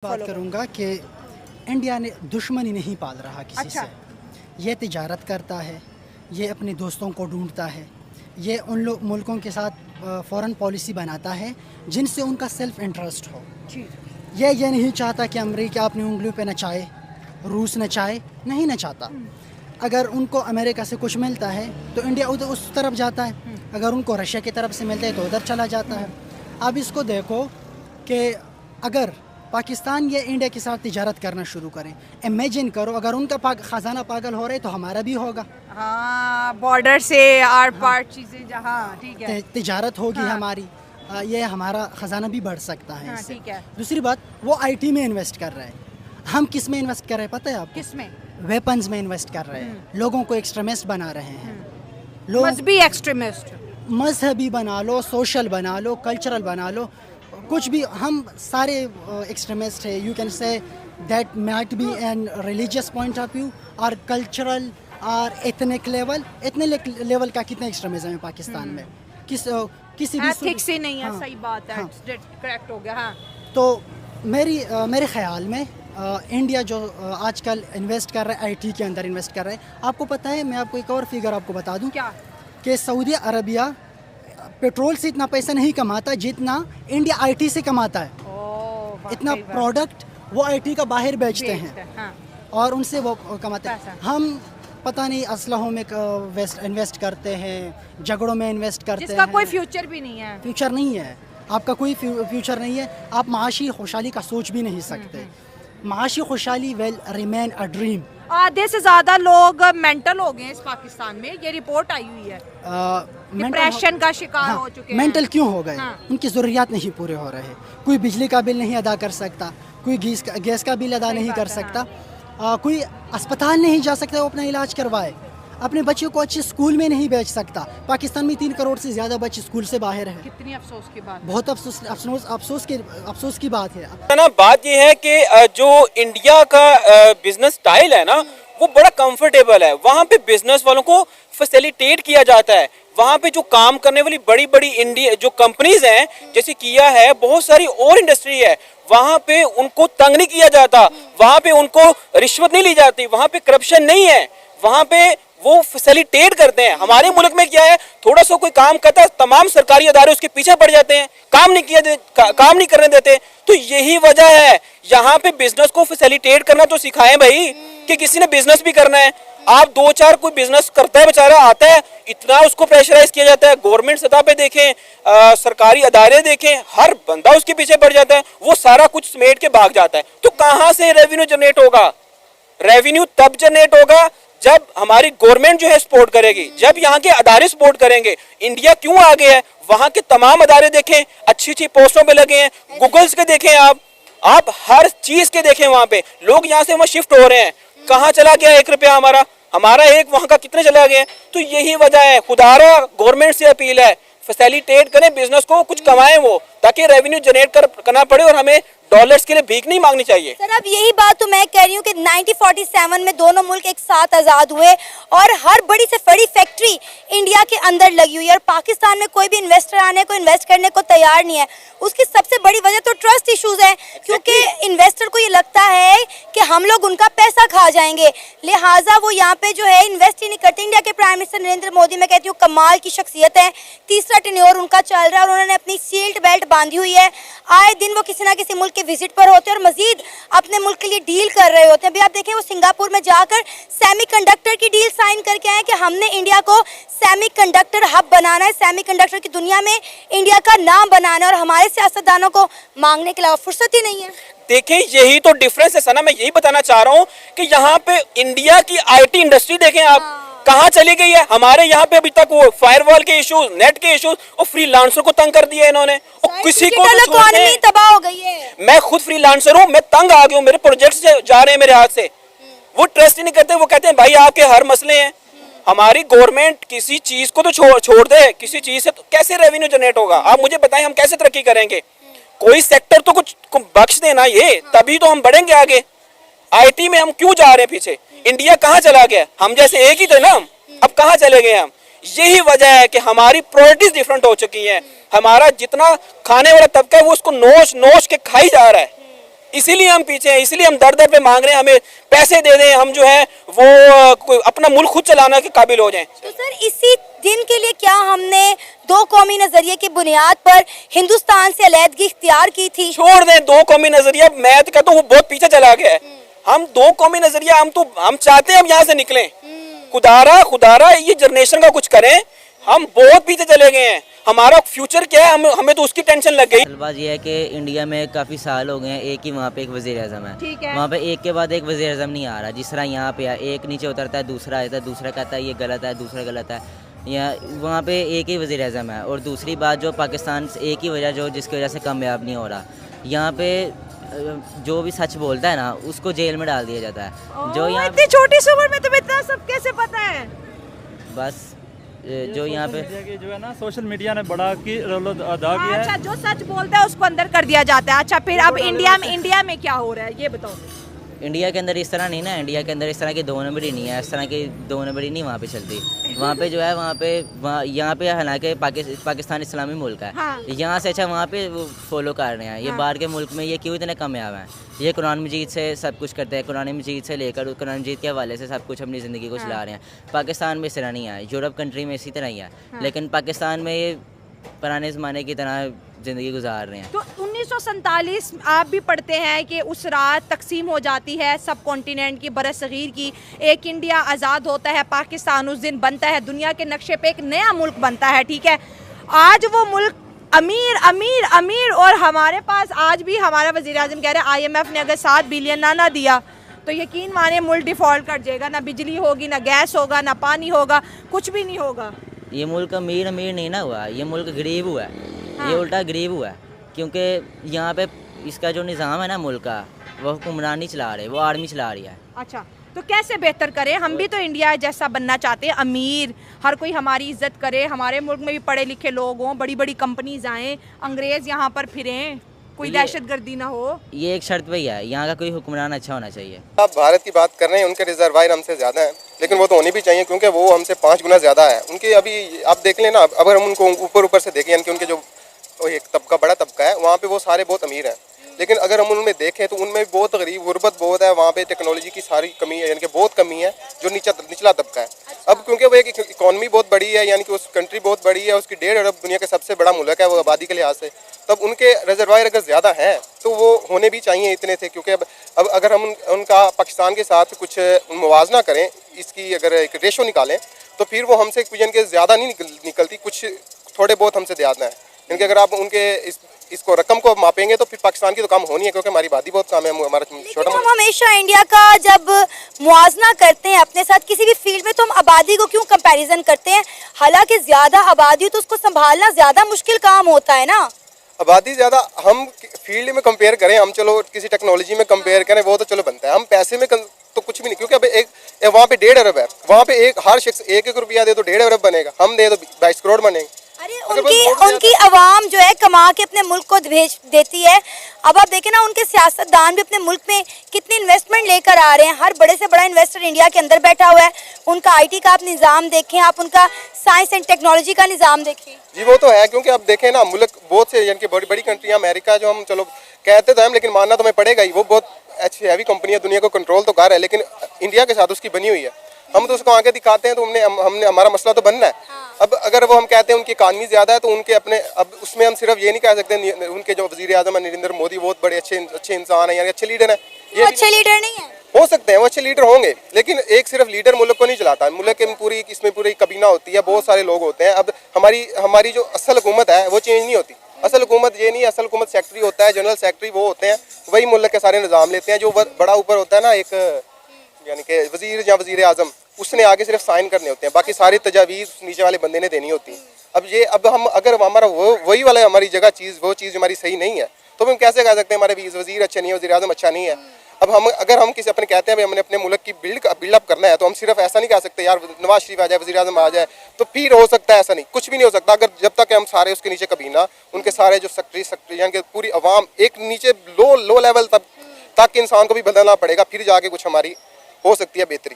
बात करूंगा कि इंडिया ने दुश्मनी नहीं पाल रहा किसी से। ये तिजारत करता है, ये अपने दोस्तों को ढूंढता है, ये उन मुल्कों के साथ फॉरेन पॉलिसी बनाता है जिनसे उनका सेल्फ इंटरेस्ट हो। ये नहीं चाहता कि अमेरिका अपनी उंगलियों पे नचाए, रूस नचाए, नहीं नचाता। अगर उनको अमेरिका से कुछ मिलता है तो इंडिया उधर उस तरफ जाता है, अगर उनको रशिया की तरफ से मिलता है तो उधर चला जाता है। अब इसको देखो कि अगर पाकिस्तान ये इंडिया के साथ तिजारत करना शुरू करें, इमेजिन करो अगर उनका ख़जाना पागल हो रहा है तो हमारा भी होगा। हाँ, बॉर्डर से आर पार चीज़ें जहाँ ठीक है तिजारत होगी हमारी, ये हमारा ख़जाना भी बढ़ सकता है। ठीक है। दूसरी बात, वो आईटी में इन्वेस्ट कर रहे हैं, हम किस में इन्वेस्ट कर रहे हैं पता है आपको? किस में? वेपन्स में इन्वेस्ट कर रहे हैं, लोगों को एक्सट्रीमिस्ट बना रहे हैं। मजहबी एक्सट्रीमिस्ट, मजहबी बना लो, सोशल बना लो, कल्चरल बना लो, कुछ भी, हम सारे एक्सट्रीमिस्ट है। You can say that might be an religious point of view और कल्चरल और एथनिक लेवल। एथनिक लेवल का कितना एक्सट्रीमिज्म है पाकिस्तान में? किसी भी एथिक्स ही नहीं है। सही बात है, करेक्ट हो गया। हाँ, तो मेरे ख्याल में इंडिया जो आजकल इन्वेस्ट कर रहा है, आईटी के अंदर इन्वेस्ट कर रहा है। आपको पता है, मैं आपको एक और फिगर आपको बता दूं क्या कि सऊदी अरबिया पेट्रोल से इतना पैसा नहीं कमाता जितना इंडिया आईटी से कमाता है। इतना प्रोडक्ट वो आईटी का बाहर बेचते हैं। हाँ। और उनसे वो कमाते हैं। हम पता नहीं असलहों में इन्वेस्ट करते हैं, झगड़ों में इन्वेस्ट करते हैं, जिसका कोई फ्यूचर भी नहीं है। फ्यूचर नहीं है, आपका कोई फ्यूचर नहीं है। आप माशी खुशहाली का सोच भी नहीं सकते। माशी खुशहाली विल रिमेन अ ड्रीम। आधे से ज्यादा लोग मेंटल हो गए हैं इस पाकिस्तान में, ये रिपोर्ट आई हुई है। डिप्रेशन का शिकार हो चुके हैं। मेंटल क्यों हो गए? हाँ। उनकी ज़रूरियात नहीं पूरे हो रहे। कोई बिजली का बिल नहीं अदा कर सकता, कोई गैस का बिल अदा नहीं कर सकता, कोई अस्पताल नहीं जा सकता वो अपना इलाज करवाए, अपने बच्चों को अच्छे स्कूल में नहीं भेज सकता। पाकिस्तान में 3 करोड़ से ज़्यादा बच्चे स्कूल से बाहर हैं। कितनी अफसोस की बात, बहुत अफसोस की बात है ना। बात ये है कि जो इंडिया का बिजनेस स्टाइल है ना, वो बड़ा कंफर्टेबल है। वहाँ पे बिजनेस वालों को फैसिलिटेट किया जाता है। वहाँ पे जो काम करने वाली बड़ी बड़ी इंडिया जो कंपनीज हैं, जैसे किया है, बहुत सारी और इंडस्ट्री है, वहाँ पे उनको तंग नहीं किया जाता, वहाँ पे उनको रिश्वत नहीं ली जाती, वहाँ पे करप्शन नहीं है, वहाँ पे वो फैसिलिटेट करते हैं। हमारे मुल्क में क्या है, थोड़ा सा कोई काम करता है, तमाम सरकारी अदारे उसके पीछे पड़ जाते हैं, काम नहीं करने देते। तो यही वजह है, यहाँ पे बिजनेस को फैसिलिटेट करना तो सिखाएं भाई, कि किसी ने बिजनेस भी करना है। आप 2-4 कोई बिजनेस करता है, बेचारा आता है, इतना उसको प्रेशराइज किया जाता है। गवर्नमेंट सतह पे देखें, सरकारी अदारे देखें, हर बंदा उसके पीछे पड़ जाता है, वो सारा कुछ समेट के भाग जाता है। तो कहाँ से रेवेन्यू जनरेट होगा? रेवेन्यू तब जनरेट होगा जब हमारी गवर्नमेंट जो है सपोर्ट करेगी, जब यहाँ के अदारे सपोर्ट करेंगे। इंडिया क्यों आगे है? वहाँ के तमाम अदारे देखें, अच्छी अच्छी पोस्टों पे लगे हैं, गूगल्स के देखें, आप हर चीज के देखें। वहाँ पे लोग यहाँ से वहाँ शिफ्ट हो रहे हैं। कहाँ चला गया 1 रुपया हमारा एक वहाँ का कितने चला गए? तो यही वजह है। खुदारा गवर्नमेंट से अपील है, फैसिलिटेट करें बिजनेस को, कुछ कमाएं वो, ताकि रेवेन्यू जनरेट करना पड़े और हमें डॉलर्स के लिए भीख नहीं मांगनी चाहिए। सर, अब यही बात तो मैं कह रही हूँ कि 1947 में दोनों मुल्क एक साथ आज़ाद हुए और हर बड़ी से बड़ी फैक्ट्री इंडिया के अंदर लगी हुई है, और पाकिस्तान में कोई भी इन्वेस्टर आने को इन्वेस्ट करने को तैयार नहीं है। उसकी सबसे बड़ी वजह तो ट्रस्ट इश्यूज है, क्योंकि इन्वेस्टर को ये लगता है कि हम लोग उनका पैसा खा जाएंगे, लिहाजा वो यहाँ पे जो है इन्वेस्ट ही नहीं करते। इंडिया के प्राइम मिनिस्टर नरेंद्र मोदी, मैं कहती हूँ, कमाल की शख्सियत है। 3रा टेन्योर उनका चल रहा है और उन्होंने अपनी सीट बेल्ट बांधी हुई है। आए दिन वो किसी ना किसी मुल्क के विजिट पर होते हैं और मजीद अपने मुल्क के लिए डील कर रहे होते हैं। अभी आप देखें, वो सिंगापुर में जाकर सेमीकंडक्टर की डील साइन करके आए कि हमने इंडिया को सेमीकंडक्टर हब बनाना है, सेमीकंडक्टर की दुनिया में इंडिया का नाम बनाना है, और हमारे सियासतदानों को मांगने के अलावा फुर्सत ही नहीं है। देखिए, यही तो डिफरेंस है सना। मैं यही बताना चाह रहा हूँ कि यहाँ पे इंडिया की आईटी इंडस्ट्री देखें आप, कहाँ चली गई है। हमारे यहाँ पे अभी तक वो फायरवॉल के इश्यूज, नेट के इश्यूज और फ्रीलांसर को तंग कर दिया है इन्होंने, और किसी को इकोनॉमी तबाह हो गई है। मैं खुद फ्रीलांसर हूँ, मैं तंग आ गया हूँ, मेरे प्रोजेक्ट्स जा रहे हैं मेरे हाथ से। वो ट्रस्ट ही नहीं करते, वो कहते हैं भाई आपके हर मसले हैं। हमारी गवर्नमेंट किसी चीज को तो छोड़ दे, किसी चीज से तो कैसे रेवेन्यू जनरेट होगा? आप मुझे बताएं, हम कैसे तरक्की करेंगे? कोई सेक्टर तो कुछ बख्श देना, ये तभी तो हम बढ़ेंगे आगे। आईटी में हम क्यों जा रहे हैं पीछे? इंडिया कहाँ चला गया? हम जैसे एक ही थे ना, अब कहाँ चले गए हम? यही वजह है कि हमारी प्रायोरिटीज डिफरेंट हो चुकी हैं। हमारा जितना खाने वाला तबका है वो उसको नोच नोच के खाई जा रहा है। इसीलिए हम पीछे हैं, इसीलिए हम दर दर पे मांग रहे हैं हमें पैसे दे दें, हम जो है वो कोई अपना मुल्क खुद चलाना के काबिल हो जाएं। तो सर इसी दिन के लिए क्या हमने दो कौमी नजरिए की बुनियाद पर हिंदुस्तान से अलहदगी इख्तियार की थी? छोड़ दें दो कौमी नजरिया, मैं तो कहता हूँ वो बहुत पीछे चला गया है। हम दो कौमी नजरिया हम चाहते हैं हम यहाँ से निकलें। खुदारा ये जनरेशन का कुछ करें, हम बहुत पीछे चले गए हैं। हमारा फ्यूचर क्या है, हमें तो उसकी टेंशन लग गई। असल बात यह है कि इंडिया में काफ़ी साल हो गए हैं, एक ही वहाँ पे एक वज़ीर आज़म है, ठीक है। वहाँ पे एक के बाद एक वज़ीर आज़म नहीं आ रहा। जिस तरह यहाँ पे है, एक नीचे उतरता है, दूसरा आता है, दूसरा कहता है ये गलत है, दूसरा गलत है। या वहाँ पे एक ही वज़ीर आज़म है। और दूसरी बात जो पाकिस्तान से एक ही वजह जो जिसकी वजह से कामयाब नहीं हो रहा, यहाँ पे जो भी सच बोलता है ना उसको जेल में डाल दिया जाता है। जो यहाँ इतनी छोटी सी उम्र में तुम्हें इतना सब कैसे पता है? बस जो यहाँ पे जो है ना सोशल मीडिया ने बड़ा की रोल अदा किया है। अच्छा, जो सच बोलता है उसको अंदर कर दिया जाता है। अच्छा, फिर अब इंडिया में क्या हो रहा है ये बताओ। इंडिया के अंदर इस तरह नहीं ना, इंडिया के अंदर इस तरह की दो नंबरी नहीं है, इस तरह की दो नंबरी नहीं वहाँ पे चलती। वहाँ पे जो है यहाँ पे हालांकि पाकिस्तान इस्लामी मुल्क है, हाँ। यहाँ से अच्छा वहाँ पे वो फॉलो कर रहे हैं। ये बाहर के मुल्क में ये क्यों इतने कामयाब हैं? ये कुरान मजीद से सब कुछ करते हैं, कुरान मजीद से लेकर कुरान मजीद के हवाले से सब कुछ अपनी ज़िंदगी को चला रहे हैं। पाकिस्तान में इस तरह नहीं है, यूरोप कंट्री में इसी तरह ही है, लेकिन पाकिस्तान में ये पुराने ज़माने की तरह ज़िंदगी गुजार रहे हैं। तो 1947 आप भी पढ़ते हैं कि उस रात तकसीम हो जाती है सब कॉन्टिनेंट की, बरसगीर की, एक इंडिया आज़ाद होता है, पाकिस्तान उस दिन बनता है, दुनिया के नक्शे पे एक नया मुल्क बनता है, ठीक है। आज वो मुल्क अमीर अमीर अमीर, और हमारे पास आज भी हमारा वज़ीर आज़म कह रहे हैं IMF ने अगर 7 बिलियन ना दिया तो यकीन माने मुल्क डिफ़ॉल्ट कर जाएगा, ना बिजली होगी, ना गैस होगा, ना पानी होगा, कुछ भी नहीं होगा। ये मुल्क अमीर नहीं ना हुआ, ये मुल्क गरीब हुआ है। ये उल्टा गरीब हुआ है, क्योंकि यहाँ पे इसका जो निज़ाम है ना मुल्क का, वो हुक्मरान नहीं चला रहे, वो आर्मी चला रही है। अच्छा, तो कैसे बेहतर करें? हम भी तो इंडिया जैसा बनना चाहते हैं, अमीर, हर कोई हमारी इज्जत करे, हमारे मुल्क में भी पढ़े लिखे लोग हों, बड़ी बड़ी कंपनीज आएँ, अंग्रेज़ यहाँ पर फिरें, कोई दहशतगर्दी ना हो। ये एक शर्त पे ही है, यहाँ का कोई हुक्मरान अच्छा होना चाहिए। आप भारत की बात कर रहे हैं, उनके रिजर्वायर हमसे ज़्यादा हैं, लेकिन वो तो होनी भी चाहिए क्योंकि वो हमसे 5 गुना ज़्यादा है। उनके अभी आप देख लें ना, अगर हम उनको ऊपर से देखें, यानी कि उनके जो एक तबका बड़ा तबका है वहाँ पे वो सारे बहुत अमीर हैं, लेकिन अगर हम उनमें देखें तो उनमें भी बहुत गरीब गुरबत बहुत है। वहाँ पे टेक्नोलॉजी की सारी कमी है, यानी कि बहुत कमी है जो निचला तबका है। अब क्योंकि वो एक इकॉनमी बहुत बड़ी है, यानी कि उस कंट्री बहुत बड़ी है, उसकी 1.5 अरब दुनिया का सबसे बड़ा मुल्क है वो आबादी के लिहाज से, तब उनके रिजर्वायर अगर ज़्यादा हैं तो वो होने भी चाहिए इतने थे। क्योंकि अब अगर हम उनका पाकिस्तान के साथ कुछ मुवाजना करें, इसकी अगर एक रेशो निकालें तो फिर वो हमसे यानी कि ज़्यादा नहीं निकलती, कुछ थोड़े बहुत हमसे ज़्यादा है। यानी कि अगर आप उनके इसको रकम को मापेंगे तो फिर पाकिस्तान की तो कम होनी है, क्योंकि हमारी आबादी बहुत कम है, हमारा छोटा। हम हमेशा इंडिया का जब मुआवजा करते हैं अपने साथ किसी भी फील्ड में तो हम आबादी को क्यों कंपैरिजन करते हैं? हालांकि ज़्यादा आबादी हो तो उसको संभालना ज़्यादा मुश्किल काम होता है ना। आबादी ज़्यादा हम फील्ड में कंपेयर करें, हम चलो किसी टेक्नोलॉजी में कंपेयर करें वो तो चलो बनता है, हम पैसे में तो कुछ भी नहीं। क्योंकि अब वहाँ पे 1.5 अरब है, वहाँ पे हर शख्स 1 रुपया दे तो 1.5 अरब बनेगा, हम दे तो 22 करोड़ बनेंगे। अरे उनकी आवाम जो है कमा के अपने मुल्क को भेज देती है। अब आप देखें ना, उनके सियासतदान भी अपने मुल्क में कितनी इन्वेस्टमेंट लेकर आ रहे हैं। हर बड़े से बड़ा इन्वेस्टर इंडिया के अंदर बैठा हुआ है। उनका IT का आप निज़ाम देखें, आप उनका साइंस एंड टेक्नोलॉजी का निज़ाम देखें। जी वो तो है, क्योंकि आप देखें ना मुल्क बहुत से यानी कि बड़ी बड़ी कंट्रियाँ, अमेरिका जो हम चलो कहते तो हम, लेकिन मानना तो हमें पड़ेगा ही, वो बहुत अच्छी हैवी कंपनी है, दुनिया को कंट्रोल तो कर रहा है, लेकिन इंडिया के साथ उसकी बनी हुई है। हम तो उसको आगे दिखाते हैं तो हमने हमारा मसला तो बनना है। अब अगर वो हम कहते हैं उनकी इकानमी ज़्यादा है तो उनके अपने, अब उसमें हम सिर्फ ये नहीं कह सकते उनके जो वज़ीर आज़म है नरेंद्र मोदी बहुत बड़े अच्छे इंसान है, यानी अच्छे लीडर हैं। ये अच्छे लीडर नहीं है, हो सकते हैं वो अच्छे लीडर होंगे, लेकिन एक सिर्फ लीडर मुल्क को नहीं चलाता, मुल्क के पूरी इसमें पूरी कबीना होती है, बहुत सारे लोग होते हैं। अब हमारी जो असल हुकूमत है वो चेंज नहीं होती। असल हुकूमत ये नहीं है, असल हुकूमत सेक्रेटरी होता है, जनरल सेक्रेटरी वो होते हैं, वही मुल्क के सारे निज़ाम लेते हैं। जो बड़ा ऊपर होता है ना एक, यानी कि वज़ीर या वज़ीर आज़म, उसने आगे सिर्फ साइन करने होते हैं, बाकी सारी तजावीज़ नीचे वाले बंदे ने देनी होती है। अब हम अगर हमारा वही वाला हमारी जगह वो चीज़ हमारी सही नहीं है तो हम कैसे कह सकते हैं हमारे वज़ीर अच्छे नहीं है, वज़ीर आज़म अच्छा नहीं है। अब अगर हम किसी अपने कहते हैं हमने अपने मुल्क की बिल्डअप करना है तो हम सिर्फ ऐसा नहीं कह सकते यार नवाज शरीफ आ जाए, वज़ीर आज़म आ जाए तो फिर हो सकता है। ऐसा नहीं, कुछ भी नहीं हो सकता अगर जब तक हम सारे उसके नीचे कबीना, उनके सारे जो सेक्रेटरी यानी कि पूरी आवाम एक नीचे लो लेवल तक इंसान को भी बदलना पड़ेगा, फिर जाके कुछ हमारी हो सकती है बेहतरी।